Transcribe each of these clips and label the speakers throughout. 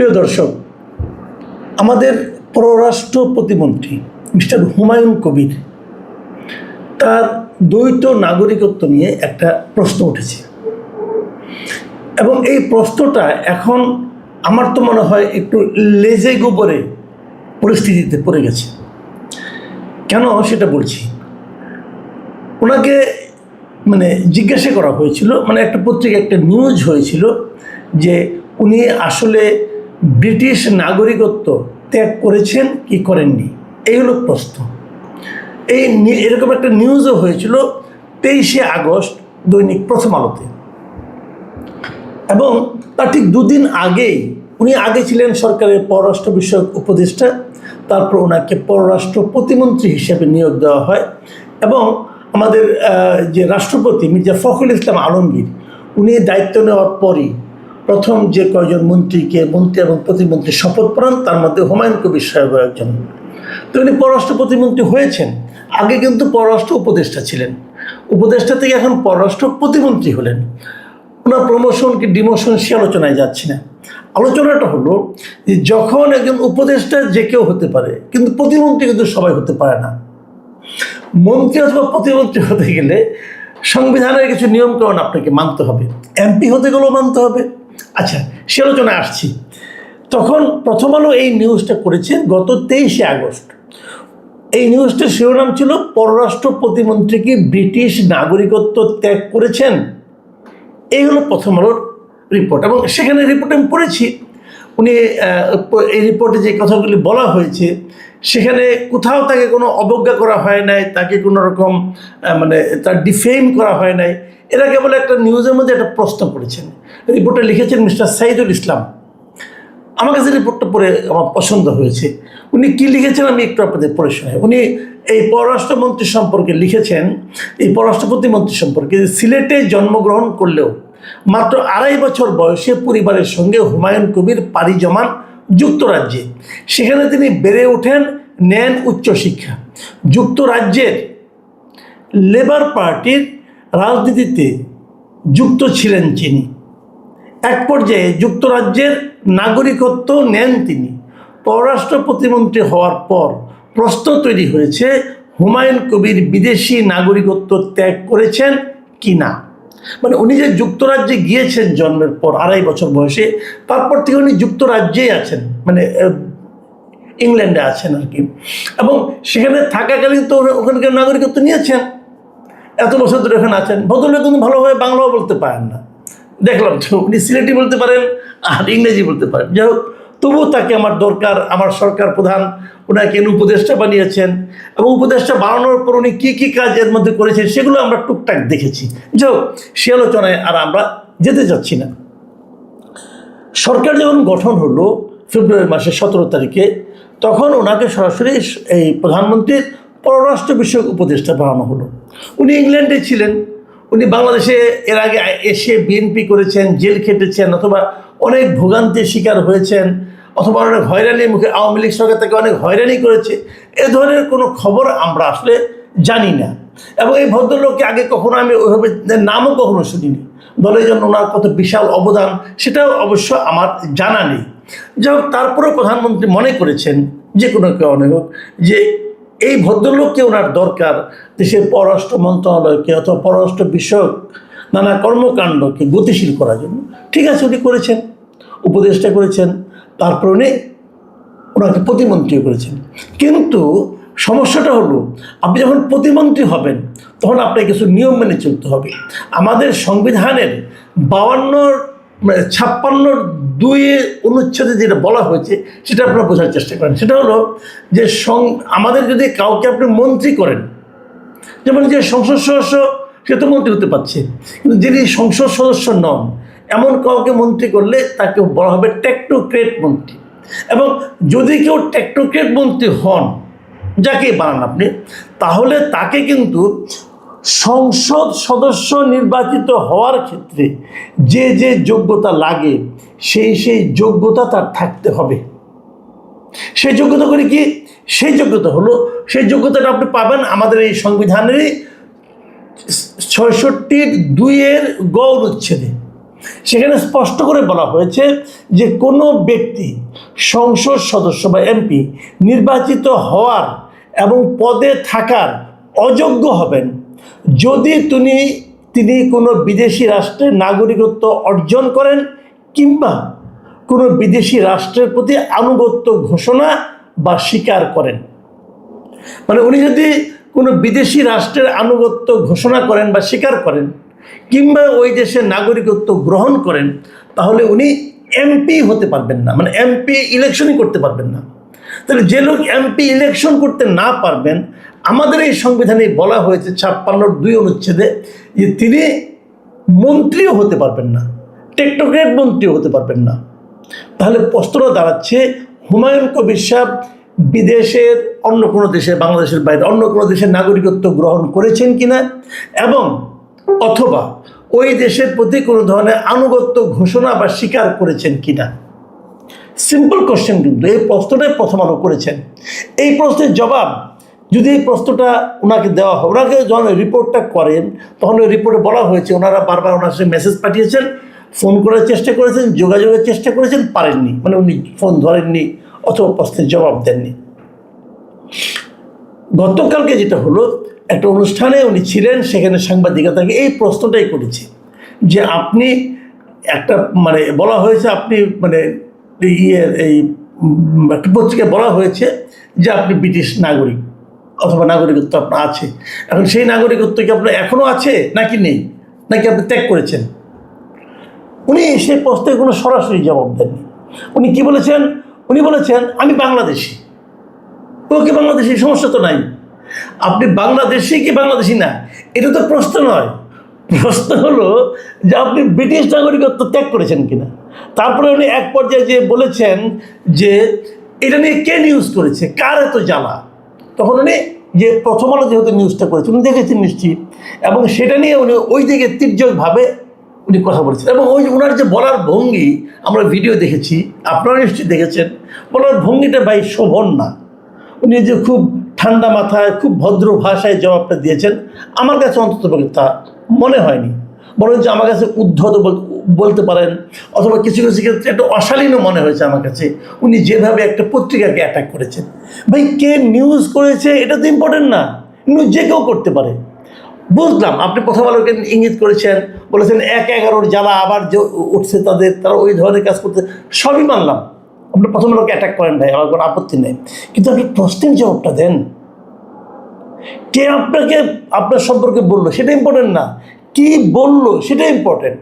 Speaker 1: প্রিয় দর্শক, আমাদের পররাষ্ট্র প্রতিমন্ত্রী মিস্টার হুমায়ুন কবির তার দ্বৈত নাগরিকত্ব নিয়ে একটা প্রশ্ন উঠেছে এবং এই প্রশ্নটা এখন আমার তো মনে হয় একটু লেজে গোবরে পরিস্থিতিতে পড়ে গেছে। কেন সেটা বলছি, ওনাকে জিজ্ঞাসা করা হয়েছিল, একটা পত্রিকা একটা নিউজ হয়েছিল যে উনি আসলে ব্রিটিশ নাগরিকত্ব ত্যাগ করেছেন কি করেননি, এই হলো প্রশ্ন। এরকম একটা নিউজও হয়েছিল 23শে আগস্ট দৈনিক প্রথম আলোতে, এবং তার ঠিক দুদিন আগেই উনি আগে ছিলেন সরকারের পররাষ্ট্র বিষয়ক উপদেষ্টা, তারপর ওনাকে পররাষ্ট্র প্রতিমন্ত্রী হিসেবে নিয়োগ দেওয়া হয় এবং আমাদের যে রাষ্ট্রপতি মির্জা ফখরুল ইসলাম আলমগীর উনি দায়িত্ব নেওয়ার পরই প্রথম যে কয়জন মন্ত্রীকে মন্ত্রী এবং প্রতিমন্ত্রী শপথ পান তার মধ্যে হুমায়ুন কবির সাহেব একজন। তো উনি পররাষ্ট্র প্রতিমন্ত্রী হয়েছেন, আগে কিন্তু পররাষ্ট্র উপদেষ্টা ছিলেন, উপদেষ্টা থেকে এখন পররাষ্ট্র প্রতিমন্ত্রী হলেন। ওনার প্রমোশন কি ডিমোশন সে আলোচনায় যাচ্ছি না। আলোচনাটা হলো যে যখন একজন উপদেষ্টা যে কেউ হতে পারে, কিন্তু প্রতিমন্ত্রী কিন্তু সবাই হতে পারে না। মন্ত্রী অথবা প্রতিমন্ত্রী হতে গেলে সংবিধানের কিছু নিয়মকানুন আপনাকে মানতে হবে, এমপি হতে গেলেও মানতে হবে। আচ্ছা, সে আলোচনায় আসছি। তখন প্রথম আলো এই নিউজটা করেছে গত 23শে আগস্ট। এই নিউজটার শিরোনাম ছিল পররাষ্ট্র প্রতিমন্ত্রী কি ব্রিটিশ নাগরিকত্ব ত্যাগ করেছেন। এই হলো প্রথম আলোর রিপোর্ট, এবং সেখানে রিপোর্ট আমি পড়েছি। উনি এই রিপোর্টে যে কথাগুলি বলা হয়েছে সেখানে কোথাও তাকে কোনো অবজ্ঞা করা হয় নাই, তাকে কোনো রকম তার ডিফেম করা হয় নাই। এরা কেবল একটা নিউজের মধ্যে একটা প্রশ্ন করেছেন। রিপোর্টে লিখেছেন মিস্টার সাইদুল ইসলাম। আমার কাছে রিপোর্টটা পড়ে আমার পছন্দ হয়েছে। উনি কি লিখেছেন আমি একটু আপনাদের পড়ে শোনাই। উনি এই পররাষ্ট্রমন্ত্রী সম্পর্কে লিখেছেন, এই পররাষ্ট্র প্রতিমন্ত্রী সম্পর্কে, সিলেটে জন্মগ্রহণ করলেও মাত্র 2.5 বছর বয়সে পরিবারের সঙ্গে হুমায়ুন কবির পাড়ি জমান যুক্তরাজ্যে। সেখানে তিনি বেড়ে ওঠেন, নেন উচ্চশিক্ষা। যুক্তরাজ্যের লেবার পার্টির রাজনীতিতে যুক্ত ছিলেন তিনি। এক পর্যায়ে যুক্তরাজ্যের নাগরিকত্ব নেন তিনি। পররাষ্ট্র প্রতিমন্ত্রী হওয়ার পর প্রশ্ন তৈরি হয়েছে হুমায়ুন কবির বিদেশি নাগরিকত্ব ত্যাগ করেছেন কি না। উনি যে যুক্তরাজ্যে গিয়েছেন জন্মের পর 2.5 বছর বয়সে, তারপর থেকে উনি যুক্তরাজ্যেই আছেন, ইংল্যান্ডে আছেন আর কি। এবং সেখানে থাকাকালীন তো ওখানকার নাগরিকত্ব নিয়েছেন, এত বছর ধরে এখানে আছেন। ভদ্রলোক কিন্তু ভালোভাবে বাংলাও বলতে পারেন না, দেখলাম তো। উনি সিলেটি বলতে পারেন আর ইংরেজি বলতে পারেন। যাই হোক, তবুও তাকে আমার দরকার। আমার সরকার প্রধান ওনাকে উপদেষ্টা বানিয়েছেন, এবং উপদেষ্টা বানানোর পর উনি কী কী কাজ এর মধ্যে করেছেন সেগুলো আমরা টুকটাক দেখেছি। যাই হোক, সে আলোচনায় আর আমরা যেতে চাচ্ছি না। সরকার যখন গঠন হলো ফেব্রুয়ারি মাসের 17 তারিখে, তখন ওনাকে সরাসরি এই প্রধানমন্ত্রীর পররাষ্ট্র বিষয়ক উপদেষ্টা বানানো হলো। উনি ইংল্যান্ডে ছিলেন, উনি বাংলাদেশে এর আগে এসে বিএনপি করেছেন, জেল খেটেছেন, অথবা অনেক ভোগান্তির শিকার হয়েছেন, অথবা অনেক হয়রানির মুখে আওয়ামী লীগ সরকার তাকে অনেক হয়রানি করেছে। এ ধরনের কোনো খবর আমরা আসলে জানি না, এবং এই ভদ্রলোককে আগে কখনো আমি ওইভাবে নামও কখনো শুনিনি। দলের জন্য ওনার কত বিশাল অবদান সেটাও অবশ্য আমার জানা নেই। যাই হোক, তারপরেও প্রধানমন্ত্রী মনে করেছেন যে কোনো কারণে হোক যে এই ভদ্রলোককে ওনার দরকার দেশের পররাষ্ট্র মন্ত্রণালয়কে অথবা পররাষ্ট্র বিষয়ক নানা কর্মকাণ্ডকে গতিশীল করার জন্য। ঠিক আছে, উনি করেছেন, উপদেষ্টা করেছেন, তারপর উনি ওনাকে প্রতিমন্ত্রীও করেছেন। কিন্তু সমস্যাটা হলো, আপনি যখন প্রতিমন্ত্রী হবেন তখন আপনাকে কিছু নিয়ম মেনে চলতে হবে। আমাদের সংবিধানের 56(2) অনুচ্ছেদে যেটা বলা হয়েছে সেটা আপনারা বোঝার চেষ্টা করেন। সেটা হলো যে আমাদের যদি কাউকে আপনি মন্ত্রী করেন, যেমন যে সংসদ সদস্য সে তো মন্ত্রী হতে পারছে, কিন্তু যিনি সংসদ সদস্য নন এমন কাউকে মন্ত্রী করলে তাকে বলা হবে টেকনোক্রেট মন্ত্রী। এবং যদি কেউ টেকনোক্রেট মন্ত্রী হন, যাকে বানান আপনি, তাহলে তাকে কিন্তু সংসদ সদস্য নির্বাচিত হওয়ার ক্ষেত্রে যে যে যোগ্যতা লাগে সেই যোগ্যতা তার থাকতে হবে। সেই যোগ্যতা করে কি? সেই যোগ্যতা হলো, সেই যোগ্যতাটা আপনি পাবেন আমাদের এই সংবিধানেরই 66(2) গ অনুচ্ছেদে। সেখানে স্পষ্ট করে বলা হয়েছে যে কোনো ব্যক্তি সংসদ সদস্য বা এমপি নির্বাচিত হওয়ার এবং পদে থাকার অযোগ্য হবেন যদি তিনি কোনো বিদেশি রাষ্ট্রের নাগরিকত্ব অর্জন করেন কিংবা কোনো বিদেশি রাষ্ট্রের প্রতি আনুগত্য ঘোষণা বা স্বীকার করেন। মানে উনি যদি কোনো বিদেশি রাষ্ট্রের আনুগত্য ঘোষণা করেন বা স্বীকার করেন কিংবা ওই দেশের নাগরিকত্ব গ্রহণ করেন তাহলে উনি এমপি হতে পারবেন না, মানে এমপি ইলেকশনই করতে পারবেন না। তাহলে যে লোক এমপি ইলেকশন করতে না পারবেন, আমাদের এই সংবিধানে বলা হয়েছে 56(2) অনুচ্ছেদে যে তিনি মন্ত্রীও হতে পারবেন না, টেকনোক্র্যাট মন্ত্রীও হতে পারবেন না। তাহলে প্রশ্নটা দাঁড়াচ্ছে হুমায়ুন কবির সাহেব বিদেশের অন্য কোনো দেশে, বাংলাদেশের বাইরে অন্য কোনো দেশের নাগরিকত্ব গ্রহণ করেছেন কিনা এবং অথবা ওই দেশের প্রতি কোনো ধরনের আনুগত্য ঘোষণা বা স্বীকার করেছেন কিনা। সিম্পল কোশ্চেন, কিন্তু এই প্রশ্নটাই প্রথম আলো করেছেন। এই প্রশ্নের জবাব যদি এই প্রশ্নটা ওনাকে দেওয়া হয়, ওনাকে যখন রিপোর্টটা করেন তখন ওই রিপোর্টে বলা হয়েছে ওনারা বারবার ওনার সাথে মেসেজ পাঠিয়েছেন, ফোন করার চেষ্টা করেছেন, যোগাযোগের চেষ্টা করেছেন, পারেননি, মানে উনি ফোন ধরেননি অথবা প্রশ্নের জবাব দেননি। গতকালকে যেটা হলো, একটা অনুষ্ঠানে উনি ছিলেন, সেখানে সাংবাদিকতাকে এই প্রশ্নটাই করেছে যে আপনি একটা মানে বলা হয়েছে আপনি মানে এই পত্রিকায় বলা হয়েছে যে আপনি ব্রিটিশ নাগরিক অথবা নাগরিকত্ব আপনার আছে, এখন সেই নাগরিকত্ব কি আপনার এখনও আছে নাকি নেই, নাকি আপনি ত্যাগ করেছেন? উনি সেই প্রশ্নের কোনো সরাসরি জবাব দেননি। উনি কি বলেছেন? উনি বলেছেন আমি বাংলাদেশি। ওকে বাংলাদেশি, সমস্যা তো নাই। আপনি বাংলাদেশি কি বাংলাদেশি না এটা তো প্রশ্ন নয়, প্রশ্ন হলো যে আপনি ব্রিটিশ নাগরিকত্ব ত্যাগ করেছেন কিনা। তারপরে উনি এক পর্যায়ে যে বলেছেন যে এটা নিয়ে কে নিউজ করেছে, কার এত জ্বালা, তখন উনি যে প্রথম আলো যেহেতু নিউজটা করেছে উনি দেখেছেন নিশ্চিত, এবং সেটা নিয়ে উনি ওই দিকে তীর্যকভাবে উনি কথা বলেছেন। এবং ওই ওনার যে বলার ভঙ্গি আমরা ভিডিও দেখেছি, আপনারা নিশ্চয়ই দেখেছেন, বলার ভঙ্গিটা ভাই শোভন না। উনি যে খুব ঠান্ডা মাথায় খুব ভদ্র ভাষায় জবাবটা দিয়েছেন, আমার কাছে অন্তত তা মনে হয়নি, বরঞ্চ আমার কাছে উদ্ধত বলতে পারেন, অথবা কিছু কিছু ক্ষেত্রে একটা অশালীনও মনে হয়েছে আমার কাছে উনি যেভাবে একটা পত্রিকাকে অ্যাটাক করেছেন। ভাই কে নিউজ করেছে এটা তো ইম্পর্টেন্ট না, নিউজ যে কেউ করতে পারে। বুঝলাম আপনি প্রথম আলোকে ইঙ্গিত করেছেন, বলেছেন 1-11 জ্বালা আবার যে উঠছে তারা ওই ধরনের কাজ করতে, সবই মানলাম। আপনি প্রথম আলোকে অ্যাটাক করেন ভাই, আমার কোনো আপত্তি নেই, কিন্তু আপনি প্রশ্নের জবাবটা দেন। কে আপনাকে আপনার সম্পর্কে বললো সেটা ইম্পর্টেন্ট না, কি বললো সেটা ইম্পর্টেন্ট।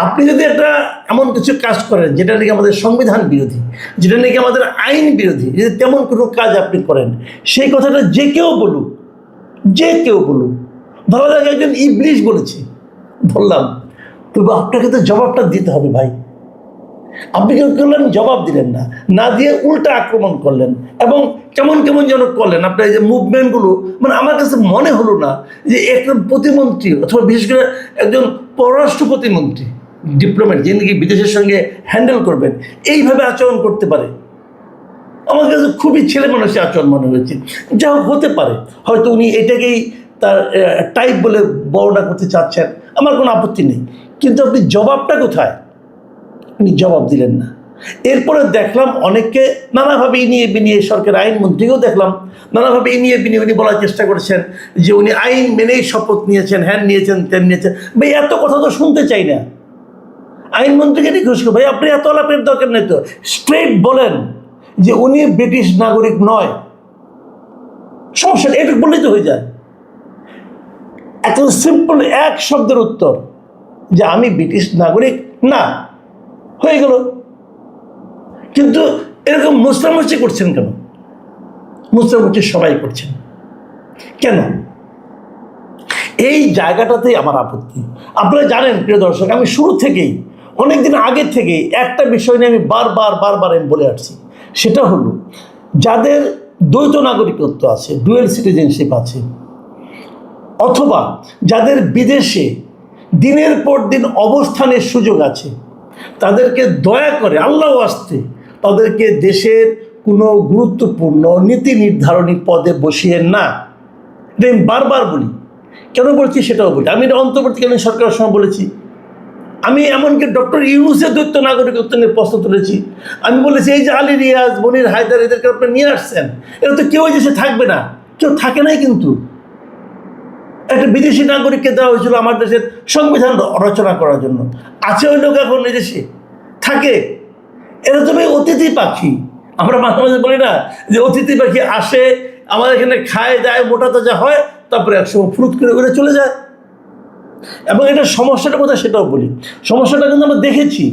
Speaker 1: আপনি যদি একটা এমন কিছু কাজ করেন যেটা নাকি আমাদের সংবিধান বিরোধী, যেটা নাকি আমাদের আইন বিরোধী, যদি তেমন কোনো কাজ আপনি করেন, সেই কথাটা যে কেউ বলুক, ধরা যাক একজন ইবলিশ বলেছে, ধরলাম, তবু আপনাকে তো জবাবটা দিতে হবে ভাই। আপনি কেউ করলেন, জবাব দিলেন না, না দিয়ে উল্টা আক্রমণ করলেন এবং কেমন যেন করলেন। আপনার এই যে মুভমেন্টগুলো, মানে আমার কাছে মনে হলো না যে একজন প্রতিমন্ত্রী অথবা বিশেষ করে একজন পররাষ্ট্র প্রতিমন্ত্রী, ডিপ্লোম্যাট, যিনি নাকি বিদেশের সঙ্গে হ্যান্ডেল করবেন, এইভাবে আচরণ করতে পারে। আমার কাছে খুবই ছেলে মানুষের আচরণ মনে হয়েছে। যা হতে পারে, হয়তো উনি এটাকেই তার টাইপ বলে বর্ণনা করতে চাচ্ছেন, আমার কোনো আপত্তি নেই, কিন্তু আপনি জবাবটা কোথায়? উনি জবাব দিলেন না। এরপরে দেখলাম অনেককে নানাভাবে ইনিয়ে বিনিয়ে, সরকার আইনমন্ত্রীকেও দেখলাম নানাভাবে ইনিয়ে বিনিয়ে উনি বলার চেষ্টা করেছেন যে উনি আইন মেনেই শপথ নিয়েছেন, হ্যান নিয়েছেন, তেন নিয়েছেন। ভাই এত কথা তো শুনতে চাই না। আইনমন্ত্রীকে জিজ্ঞেস করো, ভাই আপনি এত আলাপের দরকার নেই তো, স্ট্রেট বলেন যে উনি ব্রিটিশ নাগরিক নয়, সমস্যা এটুকু বললেই তো হয়ে যায়। এত সিম্পল এক শব্দের উত্তর যে আমি ব্রিটিশ নাগরিক না, হয়ে গেল। কিন্তু এরকম মুসলামুচি করছেন কেন? মুসলামুচি সবাই করছেন কেন? এই জায়গাটাতেই আমার আপত্তি। আপনারা জানেন প্রিয় দর্শক, আমি শুরু থেকেই, অনেকদিন আগের থেকেই একটা বিষয় নিয়ে আমি বারবার আমি বলে আসছি, সেটা হলো যাদের দ্বৈত নাগরিকত্ব আছে, ডুয়েল সিটিজেনশিপ আছে, অথবা যাদের বিদেশে দিনের পর দিন অবস্থানের সুযোগ আছে, তাদেরকে দয়া করে আল্লাহ আস্তে তাদেরকে দেশের কোনো গুরুত্বপূর্ণ নীতি নির্ধারণী পদে বসিয়ে না। এটা আমি বারবার বলি, কেন বলছি সেটাও বলি। আমি এটা অন্তর্বর্তীকালীন সরকারের সময় বলেছি, আমি এমনকি ডক্টর ইউনূসের দ্বৈত নাগরিকত্ব নিয়ে প্রশ্ন তুলেছি। আমি বলেছি এই যে আলী রিয়াজ, মনির হায়দার, এদেরকে আপনি নিয়ে আসছেন, এরা তো কেউ দেশে থাকবে না, কেউ থাকে নাই। কিন্তু একটা বিদেশি নাগরিককে দেওয়া হয়েছিল আমার দেশের সংবিধান রচনা করার জন্য। আছে ওই লোক এখন এই দেশে থাকে। এরা তো ভাই অতিথি পাখি। আমরা মাঝে মাঝে বলি না যে অতিথি পাখি আসে, আমাদের এখানে খায় দায়, মোটা তাজা হয়, তারপরে একসময় ফুরুত করে উড়ে চলে যায়। এবং এটা সমস্যাটা কোথায় সেটাও বলি। সমস্যাটা কিন্তু আমরা দেখেছি,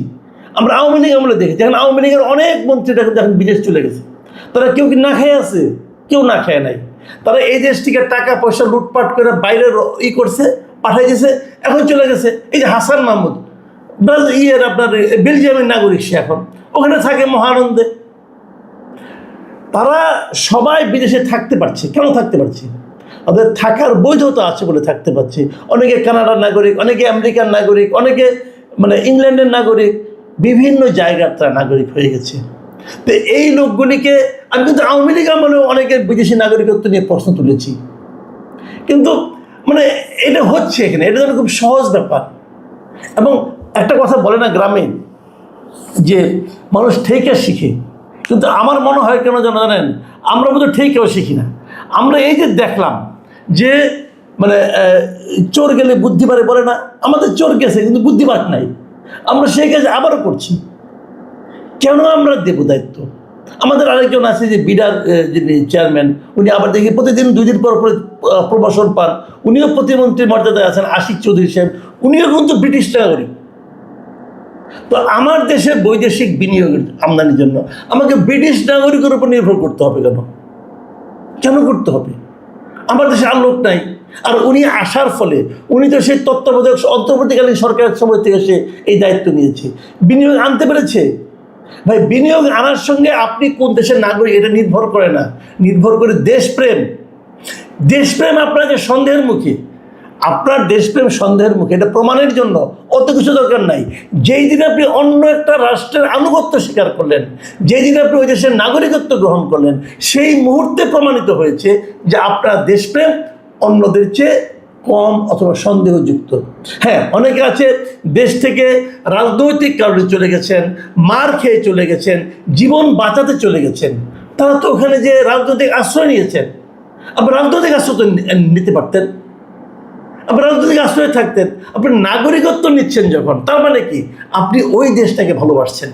Speaker 1: আমরা আওয়ামী লীগ আমলে দেখেছি। এখন আওয়ামী লীগের অনেক মন্ত্রীরা কিন্তু এখন বিদেশ চলে গেছে। তারা কেউ কি না খেয়ে আছে? কেউ না খেয়ে নাই। তারা এই দেশ থেকে টাকা পয়সা লুটপাট করে বাইরে করছে, পাঠাই দিয়েছে, এখন চলে গেছে। এই যে হাসান মাহমুদ, আপনার বেলজিয়ামের নাগরিক, সে এখন ওখানে থাকে মহানন্দে। তারা সবাই বিদেশে থাকতে পারছে। কেন থাকতে পারছে? ওদের থাকার বৈধতা আছে বলে থাকতে পারছে। অনেকে কানাডার নাগরিক, অনেকে আমেরিকার নাগরিক, অনেকে ইংল্যান্ডের নাগরিক, বিভিন্ন জায়গার তারা নাগরিক হয়ে গেছে। তো এই লোকগুলিকে আমি কিন্তু আওয়ামী লীগ আমলেও অনেকের বিদেশি নাগরিকত্ব নিয়ে প্রশ্ন তুলেছি। কিন্তু এটা হচ্ছে এখানে, এটা যেন খুব সহজ ব্যাপার। এবং একটা কথা বলে না গ্রামে যে মানুষ ঠেকে শিখে, কিন্তু আমার মনে হয় কেন জানেন, আমরা বোধহয় ঠেকেও শিখি না। আমরা এই যে দেখলাম যে চোর গেলে বুদ্ধি বাড়ে বলে না, আমাদের চোর গেছে কিন্তু বুদ্ধি বাড় নাই, আমরা সেই কাজ আবারও করছি। কেন আমরা দেব দায়িত্ব? আমাদের আরেকজন আছে যে বিডার যিনি চেয়ারম্যান, উনি আবার দেখি প্রতিদিন 2 দিন পর প্রমোশন পান, উনিও প্রতিমন্ত্রীর মর্যাদায় আছেন, আশিক চৌধুরী সাহেব, উনিও কিন্তু ব্রিটিশ নাগরিক। তো আমার দেশে বৈদেশিক বিনিয়োগের আমদানির জন্য আমাকে ব্রিটিশ নাগরিকের উপর নির্ভর করতে হবে কেন? কেন করতে হবে? আমার দেশে আর লোক নাই। আর উনি আসার ফলে উনি তো সেই তত্ত্বাবধায়ক অন্তর্বর্তীকালীন সরকারের সময় থেকে সে এই দায়িত্ব নিয়েছে, বিনিয়োগ আনতে পেরেছে। ভাই, বিনিয়োগ আনার সঙ্গে আপনি কোন দেশের নাগরিক এটা নির্ভর করে না, নির্ভর করে দেশপ্রেম। দেশপ্রেম আপনাকে সন্দেহের মুখে, আপনার দেশপ্রেম সন্দেহের মুখে, এটা প্রমাণের জন্য অত কিছু দরকার নাই। যেই দিন আপনি অন্য একটা রাষ্ট্রের আনুগত্য স্বীকার করলেন, যেই দিন আপনি ওই দেশের নাগরিকত্ব গ্রহণ করলেন, সেই মুহূর্তে প্রমাণিত হয়েছে যে আপনার দেশপ্রেম অন্যদের চেয়ে কম অথবা সন্দেহযুক্ত। হ্যাঁ, অনেকে আছে দেশ থেকে রাজনৈতিক কারণে চলে গেছেন, মার খেয়ে চলে গেছেন, জীবন বাঁচাতে চলে গেছেন। তারা তো ওখানে যে রাজনৈতিক আশ্রয় নিয়েছেন। আপনার রাজনৈতিক আশ্রয় তো নিতে পারতেন, আপনার রাজনৈতিক আশ্রয় থাকতেন। আপনি নাগরিকত্ব নিচ্ছেন যখন, তার মানে কি আপনি ওই দেশটাকে ভালোবাসছেন।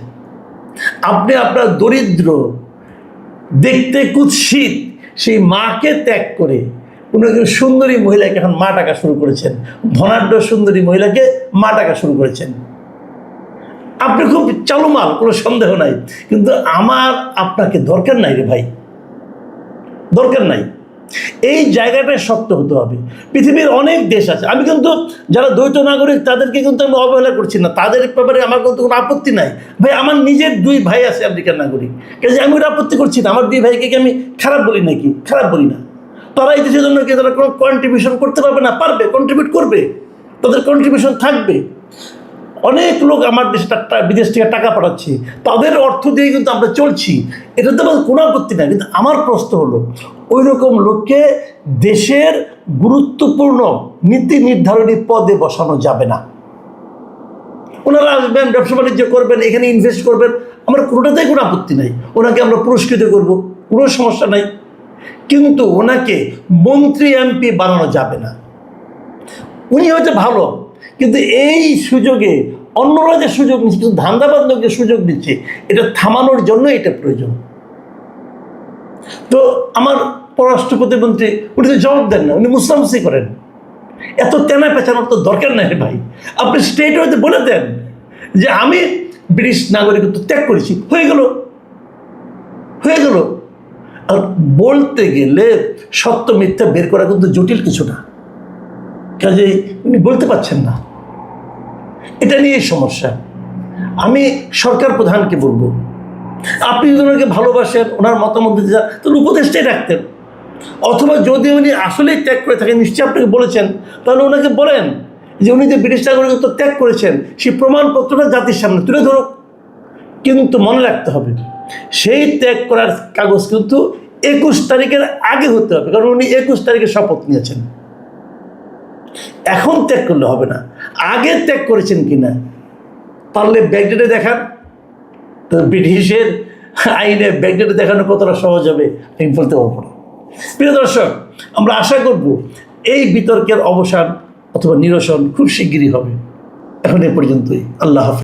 Speaker 1: আপনি আপনার দরিদ্র, দেখতে কুৎসিত সেই মাকে ত্যাগ করে কোনো একজন সুন্দরী মহিলাকে এখন মা ডাকা শুরু করেছেন, ধনাঢ্য সুন্দরী মহিলাকে মা ডাকা শুরু করেছেন। আপনি খুব চালুমাল, কোনো সন্দেহ নাই। কিন্তু আমার আপনাকে দরকার নাই রে ভাই, দরকার নাই। এই জায়গাটায় শক্ত হতে হবে। পৃথিবীর অনেক দেশ আছে, আমি কিন্তু যারা দ্বৈত নাগরিক তাদেরকে কিন্তু আমি অবহেলা করছি না, তাদের ব্যাপারে আমার কিন্তু কোনো আপত্তি নাই। ভাই, আমার নিজের 2 ভাই আছে আমেরিকার নাগরিক, কাজে আমি ওটা আপত্তি করছি না। আমার 2 ভাইকে কি আমি খারাপ বলি নাকি? খারাপ বলি না। তারা এই দেশের জন্য কি তারা কোনো কন্ট্রিবিউশন করতে পারবে না? পারবে, কন্ট্রিবিউট করবে, তাদের কন্ট্রিবিউশন থাকবে। অনেক লোক আমার দেশে বিদেশ থেকে টাকা পাঠাচ্ছে, তাদের অর্থ দিয়ে কিন্তু আমরা চলছি, এটাতে আমার কোনো আপত্তি নাই। কিন্তু আমার প্রশ্ন হলো, ওই রকম লোককে দেশের গুরুত্বপূর্ণ নীতি নির্ধারণী পদে বসানো যাবে না। ওনারা আসবেন, ব্যবসা বাণিজ্য করবেন, এখানে ইনভেস্ট করবেন, আমার কোনোটাতেই কোনো আপত্তি নাই। ওনাকে আমরা পুরস্কৃত করব, কোনো সমস্যা নাই। কিন্তু ওনাকে মন্ত্রী এমপি বানানো যাবে না। উনি হয়তো ভালো, কিন্তু এই সুযোগে অন্যরা যে সুযোগ নিচ্ছে, কিছু ধান্দাবাদ লোক যে সুযোগ দিচ্ছে, এটা থামানোর জন্য এটা প্রয়োজন। তো আমার পররাষ্ট্র প্রতিমন্ত্রী উনি তো জবাব দেন না, উনি মুসলামসি করেন। এত তেনা পেঁচানোর তো দরকার নাই ভাই। আপনি স্টেট হয়তো বলে দেন যে আমি ব্রিটিশ নাগরিকত্ব ত্যাগ করেছি, হয়ে গেল, হয়ে গেল। আর বলতে গেলে সত্য মিথ্যা বের করা কিন্তু জটিল কিছু না, কাজেই উনি বলতে পারছেন না। এটা নিয়ে সমস্যা। আমি সরকার প্রধানকে বলবো, আপনি যদি ওনাকে ভালোবাসেন, ওনার মতামত দিতে চান, তাহলে উপদেষ্টাই রাখতেন। অথবা যদি উনি আসলেই ত্যাগ করে থাকেন, নিশ্চয়ই আপনাকে বলেছেন, তাহলে ওনাকে বলেন যে উনি যে ব্রিটিশ নাগরিকত্ব ত্যাগ করেছেন সেই প্রমাণপত্রটা জাতির সামনে তুলে ধরুক। কিন্তু মনে রাখতে হবে, সেই ত্যাগ করার কাগজ কিন্তু 21 তারিখের আগে হতে হবে, কারণ উনি 21 তারিখে শপথ নিয়েছেন। এখন ত্যাগ করলে হবে না, আগে ত্যাগ করেছেন কিনা পারলে ব্যাকডেটে দেখান। তো ব্রিটিশের আইনে ব্যাকডেটে দেখানো কতটা সহজ হবে আমি বলতে পারবো না। প্রিয় দর্শক, আমরা আশা করব এই বিতর্কের অবসান অথবা নিরসন খুব শিগগিরই হবে। এখন এ পর্যন্তই। আল্লাহ হাফেজ।